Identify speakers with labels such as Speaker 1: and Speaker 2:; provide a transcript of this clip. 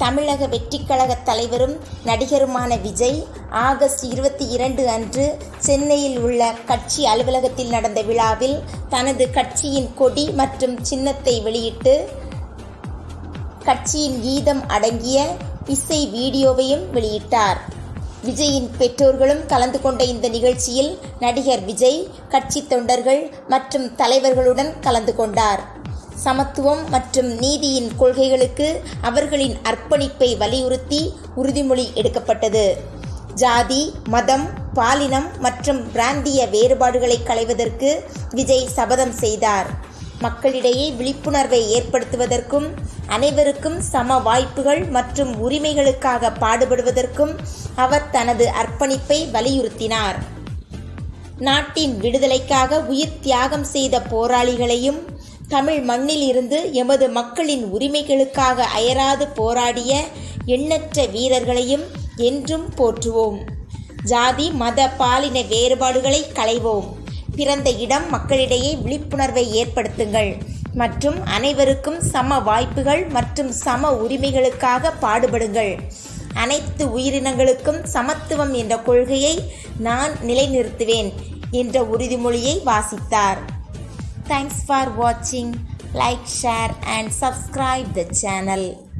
Speaker 1: தமிழக வெற்றிக்கழக தலைவரும் நடிகருமான விஜய் ஆகஸ்ட் 22 அன்று சென்னையில் உள்ள கட்சி அலுவலகத்தில் நடந்த விழாவில் தனது கட்சியின் கொடி மற்றும் சின்னத்தை வெளியிட்டு கட்சியின் கீதம் அடங்கிய இசை வீடியோவையும் வெளியிட்டார். விஜயின் பெற்றோர்களும் கலந்து கொண்ட இந்த நிகழ்ச்சியில் நடிகர் விஜய் கட்சி தொண்டர்கள் மற்றும் தலைவர்களுடன் கலந்து கொண்டார். சமத்துவம் மற்றும் நீதியின் கொள்கைகளுக்கு அவர்களின் அர்ப்பணிப்பை வலியுறுத்தி உறுதிமொழி எடுக்கப்பட்டது. ஜாதி, மதம், பாலினம் மற்றும் பிராந்திய வேறுபாடுகளை களைவதற்கு விஜய் சபதம் செய்தார். மக்களிடையே விழிப்புணர்வை ஏற்படுத்துவதற்கும் அனைவருக்கும் சம வாய்ப்புகள் மற்றும் உரிமைகளுக்காக பாடுபடுவதற்கும் அவர் தனது அர்ப்பணிப்பை வலியுறுத்தினார். நாட்டின் விடுதலைக்காக உயிர் தியாகம் செய்த போராளிகளையும் தமிழ் மண்ணில் இருந்து எமது மக்களின் உரிமைகளுக்காக அயராது போராடிய எண்ணற்ற வீரர்களையும் என்றும் போற்றுவோம். ஜாதி, மத, பாலின வேறுபாடுகளை களைவோம். பிறந்த இடம் மக்களிடையே விழிப்புணர்வை ஏற்படுத்துங்கள் மற்றும் அனைவருக்கும் சம வாய்ப்புகள் மற்றும் சம உரிமைகளுக்காக பாடுபடுங்கள். அனைத்து உயிரினங்களுக்கும் சமத்துவம் என்ற கொள்கையை நான் நிலைநிறுத்துவேன் என்ற உறுதிமொழியை வாசித்தார். Thanks for watching. Like, share and subscribe the channel.